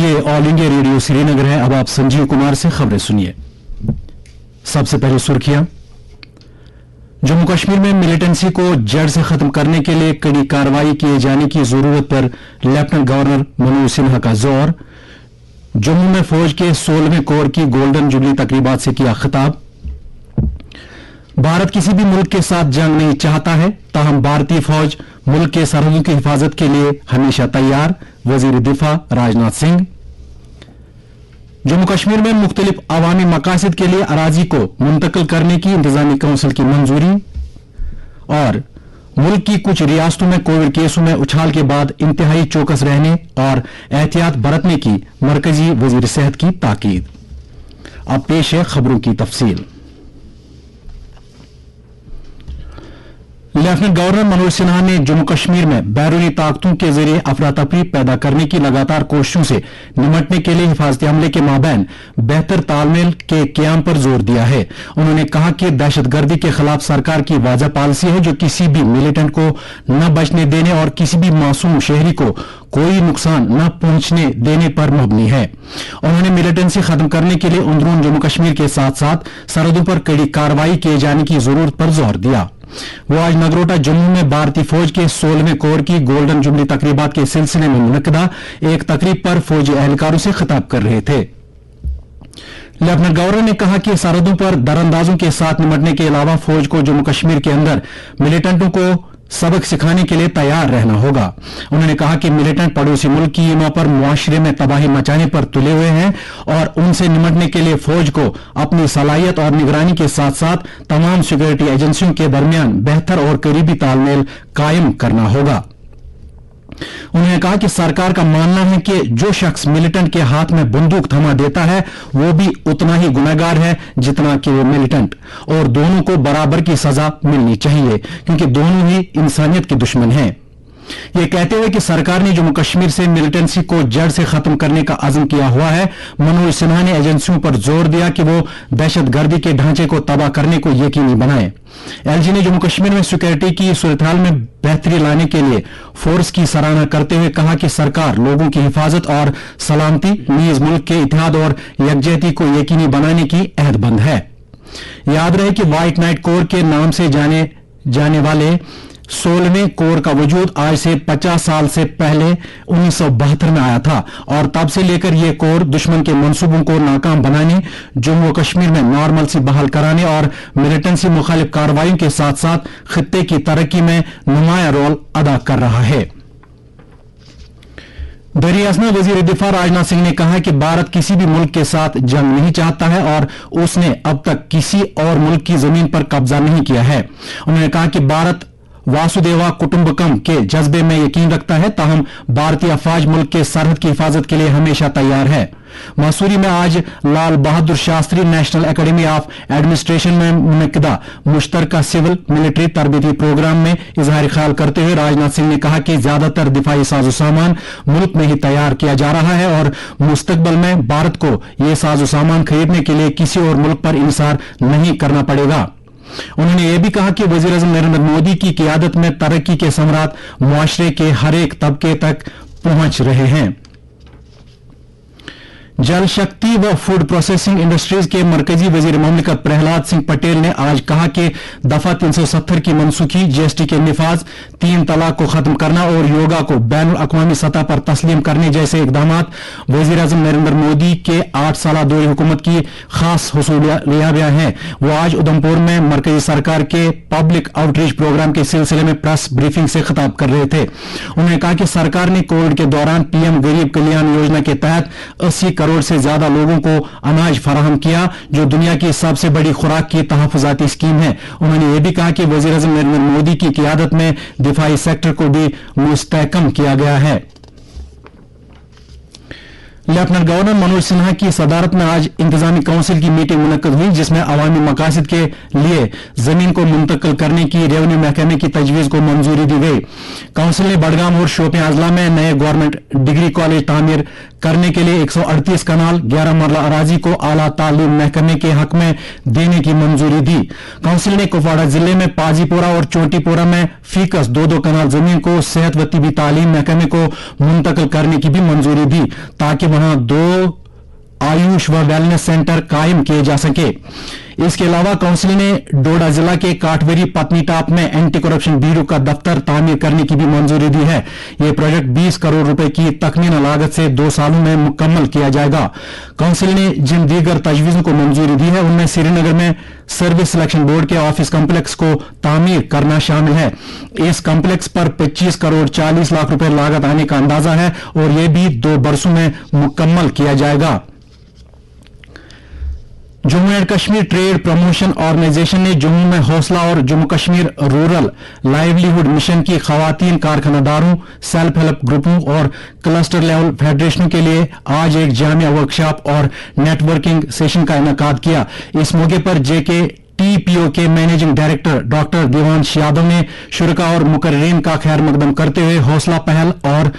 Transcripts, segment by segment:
ये all India radio Srinagar है। अब आप संजीव कुमार से खबरें सुनिए। सबसे पहले सुर्खियां। जम्मू कश्मीर में मिलिटेंसी को जड़ से खत्म करने के लिए कड़ी कार्रवाई किए जाने की जरूरत पर लेफ्टिनेंट गवर्नर मनोज सिन्हा का जोर। जम्मू में फौज के 16वें कोर की गोल्डन जुबली तकरीबात से किया खिताब। भारत किसी भी मुल्क के साथ जंग नहीं चाहता है, ताहम भारतीय फौज मुल्क के सरहदों की हिफाजत के लिए हमेशा तैयार, वजीर दिफा राजनाथ सिंह। जम्मू कश्मीर में मुख्तलिफ अवामी मकासद के लिए अराजी को मुंतकिल करने की इंतजामी काउंसिल की मंजूरी। और मुल्क की कुछ रियासतों में कोविड केसों में उछाल के बाद इंतहाई चौकस रहने और एहतियात बरतने की मरकजी वजीर सेहत की ताकीद। अब पेश है खबरों की तफसील। लेफ्टिनेंट गवर्नर मनोज सिन्हा ने जम्मू कश्मीर में बैरूनी ताकतों के जरिए अफरा तफरी पैदा करने की लगातार कोशिशों से निमटने के लिए हिफाजती अमले के माबैन बेहतर तालमेल के क्याम पर जोर दिया है। उन्होंने कहा कि दहशतगर्दी के खिलाफ सरकार की वाज़ह पॉलिसी है जो किसी भी मिलिटेंट को न बचने देने और किसी भी मासूम शहरी को कोई नुकसान न पहुंचने देने पर मबनी है। उन्होंने मिलिटेंसी खत्म करने के लिए अंदरून जम्मू कश्मीर के साथ साथ सरहदों पर कड़ी कार्रवाई किए जाने की जरूरत पर जोर दिया। वो आज नगरोटा जम्मू में भारतीय फौज के 16वें कोर की गोल्डन जुबली तकरीबात के सिलसिले में मुनक्किदा एक तकरीब पर फौजी एहलकारों से खिताब कर रहे थे। लेफ्टिनेंट गवर्नर ने कहा कि सरहदों पर दरअंदाजों के साथ निमटने के अलावा फौज को जम्मू कश्मीर के अंदर मिलिटेंटों को सबक सिखाने के लिए तैयार रहना होगा। उन्होंने कहा कि मिलिटेंट पड़ोसी मुल्क की सीमा पर मुआशरे में तबाही मचाने पर तुले हुए हैं और उनसे निमटने के लिए फौज को अपनी सलाहियत और निगरानी के साथ साथ तमाम सिक्योरिटी एजेंसियों के दरमियान बेहतर और करीबी तालमेल कायम करना होगा। उन्होंने कहा कि सरकार का मानना है कि जो शख्स मिलिटेंट के हाथ में बंदूक थमा देता है वो भी उतना ही गुनहगार है जितना कि वो मिलिटेंट, और दोनों को बराबर की सजा मिलनी चाहिए क्योंकि दोनों ही इंसानियत के दुश्मन हैं। ये कहते हुए कि सरकार ने जम्मू कश्मीर से मिलिटेंसी को जड़ से खत्म करने का अज़्म किया हुआ है, मनोज सिन्हा ने एजेंसियों पर जोर दिया कि वो दहशतगर्दी के ढांचे को तबाह करने को यकीनी बनाए। एलजी ने जम्मू कश्मीर में सिक्योरिटी की सूरत-ए-हाल में बेहतरी लाने के लिए फोर्स की सराहना करते हुए कहा कि सरकार लोगों की हिफाजत और सलामती नीज मुल्क के इत्तेहाद और यकजहती को यकीनी बनाने की अहदबंद है। याद रहे कि व्हाइट नाइट कोर के नाम से जाने वाले 16वें कोर का वजूद आज से 50 साल से पहले 1972 में आया था और तब से लेकर यह कोर दुश्मन के मंसूबों को नाकाम बनाने, जम्मू कश्मीर में नॉर्मलसी बहाल कराने और मिलिटेंसी मुखालिफ कार्रवाइयों के साथ साथ खित्ते की तरक्की में नुमायां रोल अदा कर रहा है। दरियासना वजीर दिफा राजनाथ सिंह ने कहा कि भारत किसी भी मुल्क के साथ जंग नहीं चाहता है और उसने अब तक किसी और मुल्क की जमीन पर कब्जा नहीं किया है। उन्होंने कहा कि भारत वासुदेवा कुटुंबकम के जज्बे में यकीन रखता है, ताहम भारतीय अफवाज मुल्क के सरहद की हिफाजत के लिए हमेशा तैयार है। मसूरी में आज Lal Bahadur Shastri national academy of administration में मुनक्किदा मुश्तरका सिविल मिलिट्री तरबीती प्रोग्राम में इजहार ख्याल करते हुए राजनाथ सिंह ने कहा कि ज्यादातर दिफाई साजो सामान मुल्क में ही तैयार किया जा रहा है और मुस्तकबल में भारत को यह साजो सामान खरीदने के लिए किसी और मुल्क पर इंसार नहीं करना पड़ेगा। उन्होंने यह भी कहा कि वजीर-ए-आज़म नरेंद्र मोदी की क़ियादत में तरक्की के समरात मुआशरे के हर एक तबके तक पहुंच रहे हैं। जल शक्ति व फूड प्रोसेसिंग इंडस्ट्रीज के मरकजी वजीर ममलिकत प्रहलाद सिंह पटेल ने आज कहा कि दफा 370 की मनसूखी, जीएसटी के निफाज, 3 तलाक को खत्म करना और योगा को बैनुल अक़वामी सतह पर तस्लीम करने जैसे इकदामात वजीर-ए-आज़म नरेंद्र मोदी के 8 साला दौरे हुकूमत की खास हुसूलियत है। वो आज उधमपुर में मरकजी सरकार के पब्लिक आउटरीच प्रोग्राम के सिलसिले में प्रेस ब्रीफिंग से खिताब कर रहे थे। उन्होंने कहा कि सरकार ने कोविड के दौरान पीएम गरीब कल्याण योजना के तहत 80 करोड़ से ज्यादा लोगों को अनाज फराहम किया, जो दुनिया की सबसे बड़ी खुराक की तहफ़्फ़ुज़ाती स्कीम है। उन्होंने यह भी कहा कि वज़ीर-ए-आज़म नरेंद्र मोदी की क़ियादत में दिफाई सेक्टर को भी मुस्तहकम किया गया है। लेफ्टिनेंट गवर्नर मनोज सिन्हा की सदारत में आज इंतजामी काउंसिल की मीटिंग मुनक्किद हुई, जिसमें अवामी मकासद के लिए जमीन को मुंतकिल करने की रेवेन्यू महकमे की तजवीज को मंजूरी दी गई। काउंसिल ने बडगाम और शोपियां अजला में नए गवर्नमेंट डिग्री कॉलेज तामीर करने के लिए 138 कनाल 11 मरला अराजी को आला तालीम महकमे के हक में देने की मंजूरी दी। काउंसिल ने कुपवाड़ा जिले में पाजीपोरा और चोटीपोरा में फीकस 2-2 कनाल जमीन को सेहत व तिबी तालीम महकमे को मुंतकिल करने की भी मंजूरी दी ताकि वहां 2 आयुष व वेलनेस सेंटर कायम किए जा सके। इसके अलावा काउंसिल ने डोडा जिला के काठवेरी पत्नी टाप में एंटी करप्शन ब्यूरो का दफ्तर तामीर करने की भी मंजूरी दी है। यह प्रोजेक्ट 20 करोड़ रुपए की तखमीना लागत से 2 सालों में मुकम्मल किया जाएगा। काउंसिल ने जिन दीगर तजवीजों को मंजूरी दी है उनमें श्रीनगर में सर्विस सिलेक्शन बोर्ड के ऑफिस कम्प्लेक्स को तामीर करना शामिल है। इस कम्प्लेक्स पर 25 करोड़ 40 लाख रुपए लागत आने का अंदाजा है और यह भी 2 बरसों में मुकम्मल किया जाएगा। Jammu and Kashmir trade promotion organization ने जम्मू में हौसला और Jammu Kashmir rural livelihood mission की खवातीन कारखानादारों, सेल्फ हेल्प ग्रुपों और क्लस्टर लेवल फेडरेशनों के लिए आज एक जामिया वर्कशॉप और नेटवर्किंग सेशन का इनेकाद किया। इस मौके पर जेके टीपीओ के managing director doctor Devansh Yadav ने शुरका और मुकर्रीन का खैर मकदम करते हुए हौसला पहल और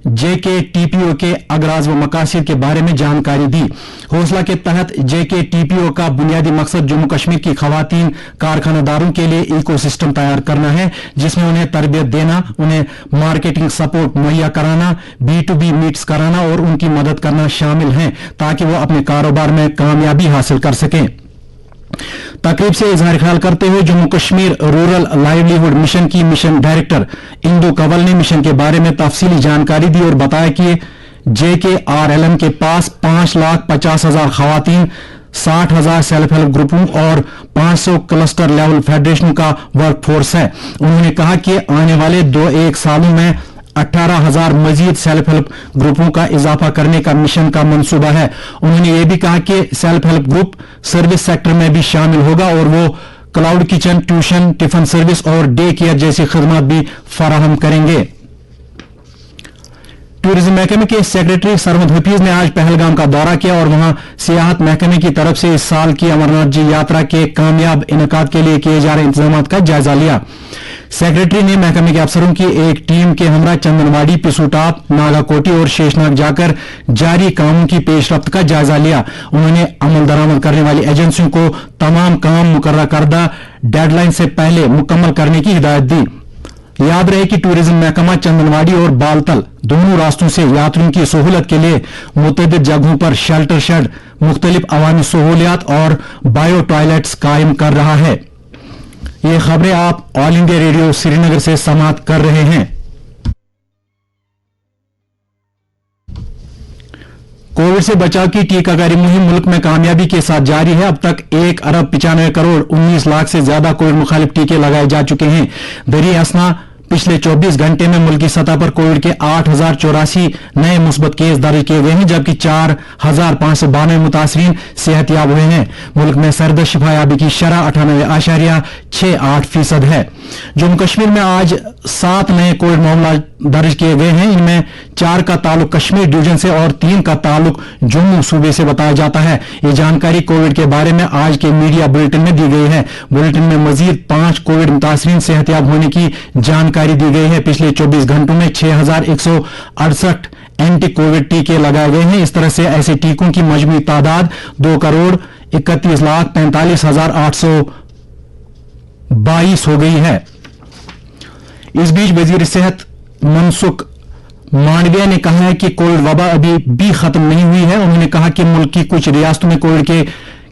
जेके टीपीओ के अगराज व मकासद के बारे में जानकारी दी। हौसला के तहत जेके टीपीओ का बुनियादी मकसद जम्मू कश्मीर की खवातीन कारखानादारों के लिए इकोसिस्टम तैयार करना है जिसमें उन्हें तरबियत देना, उन्हें मार्केटिंग सपोर्ट मुहैया कराना, B2B मीट्स कराना और उनकी मदद करना शामिल है ताकि वो अपने कारोबार में कामयाबी हासिल कर सकें। तकरीब से इजहार ख्याल करते हुए Jammu Kashmir rural livelihood mission की मिशन डायरेक्टर इंदु कंवल ने मिशन के बारे में तफसीली जानकारी दी और बताया कि JKRLM के पास 5,50,000 खवातीन, 60,000 सेल्फ हेल्प ग्रुपों और 500 क्लस्टर लेवल फेडरेशनों का वर्कफोर्स है। उन्होंने कहा कि आने वाले 2-1 सालों में 18,000 मजीद सेल्फ हेल्प ग्रुपों का इजाफा करने का मिशन का मंसूबा है। उन्होंने ये भी कहा कि self help group service sector में भी शामिल होगा और वो cloud kitchen, tuition, tiffin service और डे केयर जैसी खदमात भी फराहम करेंगे। टूरिज्म महकमे के सेक्रेटरी सरमद हफीज ने आज पहलगाम का दौरा किया और वहां सियाहत महकमे की तरफ से इस साल की अमरनाथ जी यात्रा के कामयाब इनेकाद के लिए किए जा रहे इंतजाम का जायजा लिया। सेक्रेटरी ने महकमे के अफसरों की एक टीम के हमरा चंदनवाड़ी, पिसूटाप, नागाकोटी और शेषनाग जाकर जारी कामों की पेशरफ्त का जायजा लिया। उन्होंने अमल दरामद करने वाली एजेंसियों को तमाम काम मुकर्रर करदा डेडलाइन से पहले मुकम्मल करने की हिदायत दी। याद रहे कि टूरिज्म महकमा चंदनवाड़ी और बालतल दोनों रास्तों से यात्रियों की सहूलत के लिए मुतअद्दिद जगहों पर शेल्टर शेड, मुख्तलिफ अवामी सहूलियात और बायो टॉयलेट्स कायम कर रहा है। ये खबरें आप ऑल इंडिया रेडियो श्रीनगर से समाप्त कर रहे हैं। कोविड से बचाव की टीकाकारी मुहिम मुल्क में कामयाबी के साथ जारी है। अब तक 1,95 करोड़ 19 लाख से ज्यादा कोविड मुखालिफ टीके लगाए जा चुके हैं। दरिया असना पिछले 24 घंटे में मुल्क की सतह पर कोविड के 8,084 नए मुस्बत केस दर्ज किए गए हैं जबकि 4,592 मुतासरीन सेहतयाब हुए हैं। मुल्क में सरद शिफायाबी की शरह 98.68% है। जम्मू कश्मीर में आज 7 नए कोविड मामला दर्ज किए गए हैं। इनमें 4 का ताल्लुक कश्मीर डिवीजन से और 3 का ताल्लुक जम्मू सूबे से बताया जाता है। ये जानकारी कोविड के बारे में आज के मीडिया बुलेटिन में दी गई है। बुलेटिन में मजीद 5 कोविड मुतासरीन सेहतयाब होने की जानकारी दी गई है। पिछले 24 घंटों में 6,168 एंटी कोविड टीके लगाए गए हैं। इस तरह से ऐसे टीकों की मजमूई तादाद 2,31,45,822 हो गई है। इस बीच वजीर सेहत मनसुख मांडविया ने कहा है कि कोविड वबा अभी भी खत्म नहीं हुई है। उन्होंने कहा कि मुल्क की कुछ रियासतों में कोविड के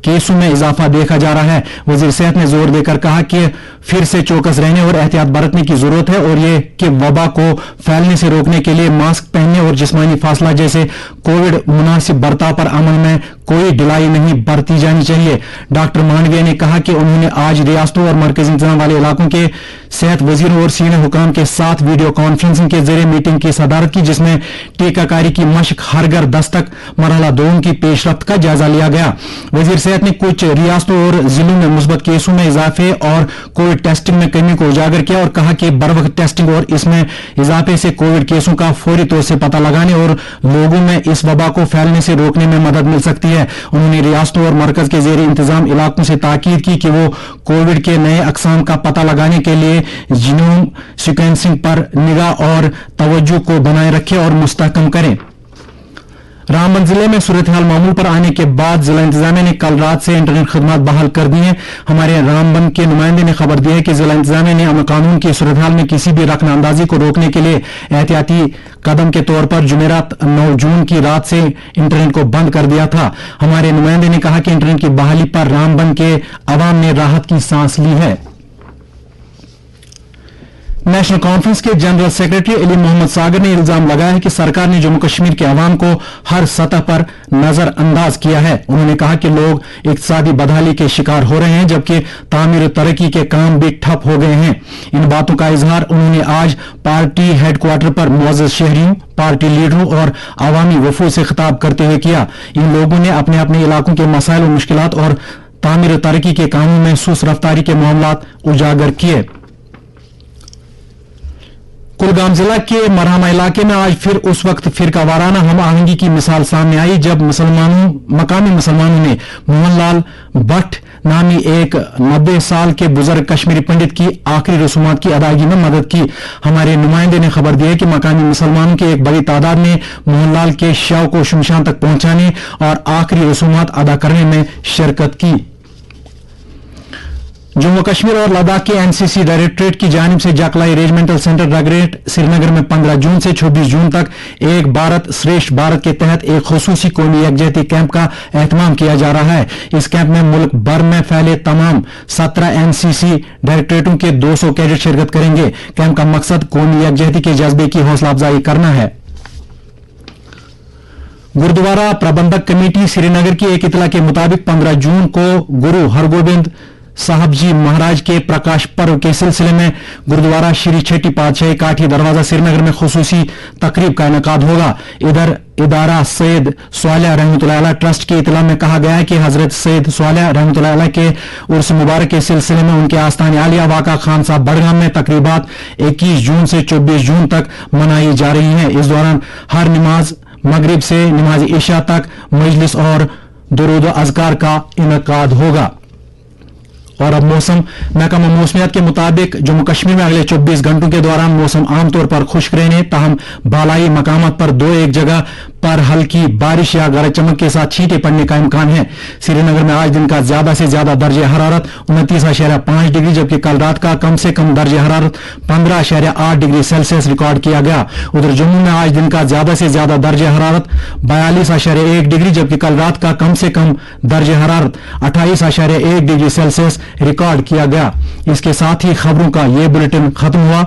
केसों में इजाफा देखा जा रहा है। वजीर सेहत ने जोर देकर कहा कि फिर से चौकस रहने और एहतियात बरतने की जरूरत है और ये कि वबा को फैलने से रोकने के लिए मास्क पहनने और जिस्मानी फासला जैसे कोविड मुनासिब बर्ताव पर अमल में कोई ढिलाई नहीं बरती जानी चाहिए। डॉक्टर मांडविया ने कहा कि उन्होंने आज रियासतों और मरकजी इंतजाम वाले इलाकों के सेहत वजीरों और सीनियर हुकाम के साथ वीडियो कॉन्फ्रेंसिंग के जरिए मीटिंग की सदारत की जिसमें टीकाकारी की मशक हर घर दस्तक मरहला 2 की पेशरफ्त का जायजा लिया गया। वजीर सेहत ने कुछ रियासतों और जिलों में मुस्बत केसों में इजाफे और कोविड टेस्टिंग में कमी को उजागर किया और कहा कि बरवक्त टेस्टिंग और इसमें इजाफे से कोविड केसों का फौरी तौर से पता लगाने और लोगों में इस वबा को फैलने से रोकने में मदद मिल सकती है। उन्होंने रियासतों और मरकज के जेर इंतजाम इलाकों से ताकीद की कि वो कोविड के नए अकसाम का पता लगाने के लिए जीनोम सीक्वेंसिंग पर निगाह और तवज्जो को बनाए रखें और मुस्तहकम करें। रामबन जिले में सूरत हाल मामूल पर आने के बाद जिला इंतजामिया ने कल रात से इंटरनेट खदमात बहाल कर दी हैं। हमारे रामबन के नुमाइंदे ने खबर दी है कि जिला इंतजामिया ने अमन कानून की सूरत हाल में किसी भी रकना अंदाजी को रोकने के लिए एहतियाती कदम के तौर पर जुमेरात 9 जून की रात से इंटरनेट को बंद कर दिया था। हमारे नुमाइंदे ने कहा कि इंटरनेट की बहाली पर रामबन के अवाम ने राहत की सांस ली है। नेशनल कॉन्फ्रेंस के जनरल सेक्रेटरी अली मोहम्मद सागर ने इल्जाम लगाया है कि सरकार ने जम्मू कश्मीर के अवाम को हर सतह पर नजरअंदाज किया है। उन्होंने कहा कि लोग इक्तिसादी बदहाली के शिकार हो रहे हैं जबकि तामीर तरक्की के काम भी ठप हो गए हैं। इन बातों का इजहार उन्होंने आज पार्टी हेडक्वार्टर पर मुअज़्ज़ज़ शहरियों, पार्टी लीडरों और अवामी वफूद से खिताब करते हुए किया। इन लोगों ने अपने अपने इलाकों के मसाइल और मुश्किलात और तामीर तरक्की के कामों में सुस्त रफ्तारी के मामलात उजागर किए। कुलगाम जिला के मरहमा इलाके में आज फिर उस वक्त फिरका वाराना हम आहंगी की मिसाल सामने आई जब मकामी मुसलमानों ने मोहन लाल भट्ट नामी एक 90 साल के बुजुर्ग कश्मीरी पंडित की आखिरी रसूमात की अदायगी में मदद की। हमारे नुमाइंदे ने खबर दी है कि मकामी मुसलमानों की एक बड़ी तादाद ने मोहनलाल के शव को शमशान तक पहुंचाने और आखिरी रसूमात अदा करने में शिरकत की। जम्मू कश्मीर और लद्दाख के एनसीसी डायरेक्टरेट की जानिब से जाकलाई रेजिमेंटल सेंटर रगरेट श्रीनगर में 15 जून से 26 जून तक एक भारत श्रेष्ठ भारत के तहत एक खुसूसी कौमी यकजहती कैंप का एहतमाम किया जा रहा है। इस कैंप में मुल्क भर में फैले तमाम 17 एनसीसी डायरेक्टरेटों के 200 कैडेट शिरकत करेंगे। कैंप का मकसद कौमी यकजहती के जज्बे की हौसला अफजाई करना है। गुरुद्वारा प्रबंधक कमेटी श्रीनगर की एक इतला के मुताबिक 15 जून को गुरु हरगोबिंद साहब जी महाराज के प्रकाश पर्व के सिलसिले में गुरुद्वारा श्री छठी पातशाही काठी दरवाजा श्रीनगर में खुसूसी तकरीब का इनेकाद होगा। इधर इदारा सैयद स्वालिया रहमतुल्लाह अलैह ट्रस्ट की इतला में कहा गया है कि हजरत सैयद स्वालिया रहमतुल्लाह अलैह के उर्स मुबारक के सिलसिले में उनके आस्थान आलिया वाका खान साहब बड़गाम में तकरीबात 21 जून से 24 जून तक मनाई जा रही हैं। इस दौरान हर नमाज मगरिब से नमाज इशा तक मजलिस और दुरूद अज़कार का इनेकाद होगा। और अब मौसम महकमा मौसमियात के मुताबिक जम्मू कश्मीर में अगले 24 घंटों के दौरान मौसम आमतौर पर खुश्क रहने ताहम बालाई मकामात पर 2-1 जगह पर हल्की बारिश या गरज चमक के साथ छींटे पड़ने का इम्कान है। श्रीनगर में आज दिन का ज्यादा से ज्यादा दर्जे हरारत 29.5 डिग्री जबकि कल रात का कम से कम दर्जे हरारत 15.8 डिग्री सेल्सियस रिकॉर्ड किया गया। उधर जम्मू में आज दिन का ज्यादा से ज्यादा दर्जे हरारत 42.1 डिग्री जबकि कल रात का कम से कम दर्जे हरारत 28.1 डिग्री सेल्सियस रिकॉर्ड किया गया। इसके साथ ही खबरों का ये बुलेटिन खत्म हुआ।